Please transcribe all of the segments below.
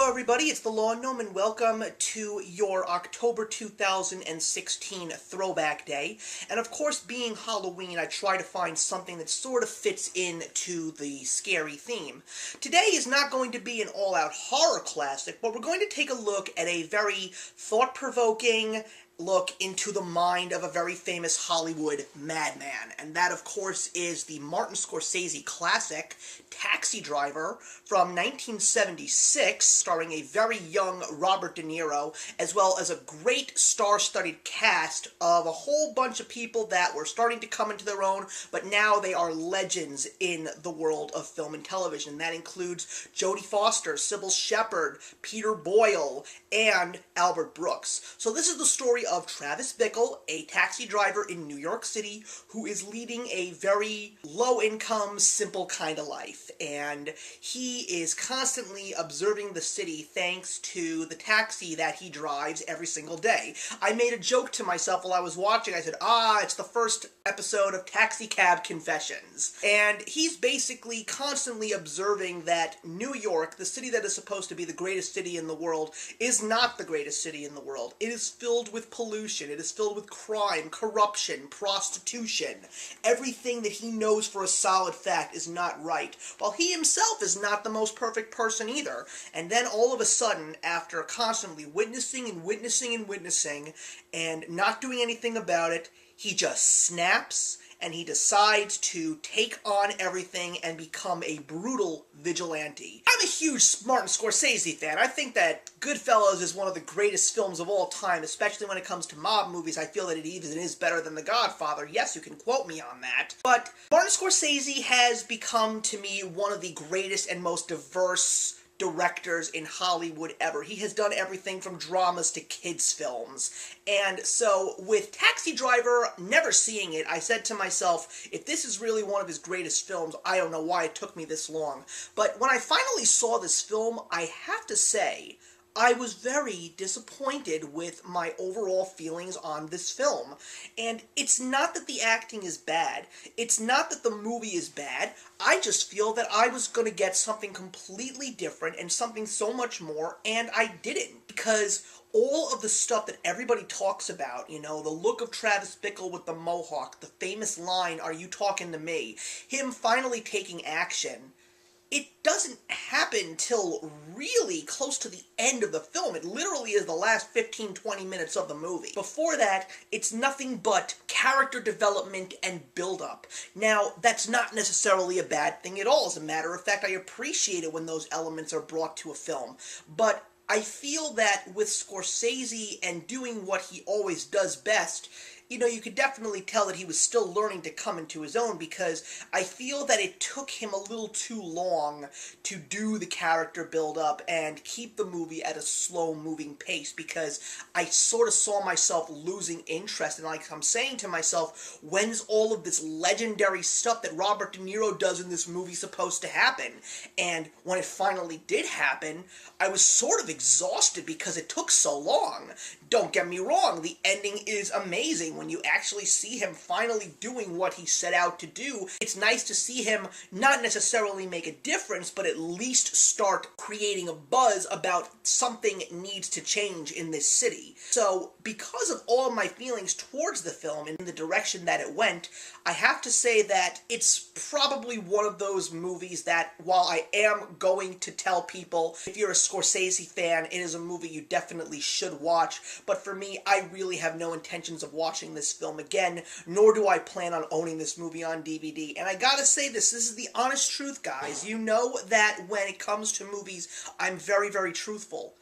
Hello everybody, it's the Law Gnome and welcome to your October 2016 Throwback Day. And of course, being Halloween, I try to find something that sort of fits into the scary theme. Today is not going to be an all-out horror classic, but we're going to take a look at a very thought-provoking look into the mind of a very famous Hollywood madman. And that, of course, is the Martin Scorsese classic, Taxi Driver, from 1976, starring a very young Robert De Niro, as well as a great star-studded cast of a whole bunch of people that were starting to come into their own, but now they are legends in the world of film and television. That includes Jodie Foster, Sybil Shepherd, Peter Boyle, and Albert Brooks. So this is the story of Travis Bickle, a taxi driver in New York City who is leading a very low-income, simple kind of life. And he is constantly observing the city thanks to the taxi that he drives every single day. I made a joke to myself while I was watching. I said, it's the first episode of Taxi Cab Confessions. And he's basically constantly observing that New York, the city that is supposed to be the greatest city in the world, is not the greatest city in the world. It is filled with pollution. It is filled with crime, corruption, prostitution. Everything that he knows for a solid fact is not right, while he himself is not the most perfect person either. And then all of a sudden, after constantly witnessing and witnessing and witnessing, and not doing anything about it, he just snaps, and he decides to take on everything and become a brutal vigilante. I'm a huge Martin Scorsese fan. I think that Goodfellas is one of the greatest films of all time, especially when it comes to mob movies. I feel that it even is better than The Godfather. Yes, you can quote me on that. But Martin Scorsese has become, to me, one of the greatest and most diverse directors in Hollywood ever. He has done everything from dramas to kids' films. And so, with Taxi Driver, never seeing it, I said to myself, if this is really one of his greatest films, I don't know why it took me this long. But when I finally saw this film, I have to say, I was very disappointed with my overall feelings on this film. And it's not that the acting is bad. It's not that the movie is bad. I just feel that I was going to get something completely different and something so much more, and I didn't. Because all of the stuff that everybody talks about, you know, the look of Travis Bickle with the mohawk, the famous line, "Are you talking to me?" him finally taking action, it doesn't happen till really close to the end of the film. It literally is the last 15-20 minutes of the movie. Before that, it's nothing but character development and build-up. Now, that's not necessarily a bad thing at all. As a matter of fact, I appreciate it when those elements are brought to a film. But I feel that with Scorsese and doing what he always does best, you know, you could definitely tell that he was still learning to come into his own, because I feel that it took him a little too long to do the character build-up and keep the movie at a slow-moving pace, because I sort of saw myself losing interest, and like I'm saying to myself, when's all of this legendary stuff that Robert De Niro does in this movie supposed to happen? And when it finally did happen, I was sort of exhausted because it took so long. Don't get me wrong, the ending is amazing. When you actually see him finally doing what he set out to do, it's nice to see him not necessarily make a difference, but at least start creating a buzz about something needs to change in this city. So, because of all of my feelings towards the film and the direction that it went, I have to say that it's probably one of those movies that, while I am going to tell people, if you're a Scorsese fan, it is a movie you definitely should watch, but for me, I really have no intentions of watching this film again, nor do I plan on owning this movie on DVD. And I gotta say this is the honest truth, guys. You know that when it comes to movies, I'm very, very truthful.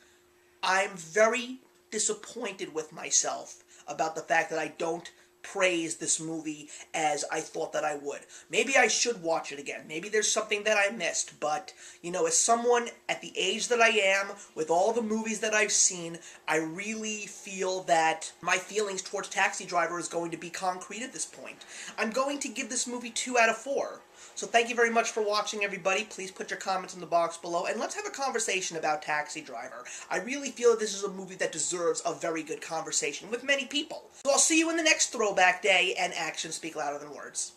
I'm very disappointed with myself about the fact that I don't praise this movie as I thought that I would. Maybe I should watch it again. Maybe there's something that I missed, but, you know, as someone at the age that I am, with all the movies that I've seen, I really feel that my feelings towards Taxi Driver is going to be concrete at this point. I'm going to give this movie 2 out of 4. So thank you very much for watching, everybody. Please put your comments in the box below, and let's have a conversation about Taxi Driver. I really feel that this is a movie that deserves a very good conversation with many people. So I'll see you in the next Throwback Day, and actions speak louder than words.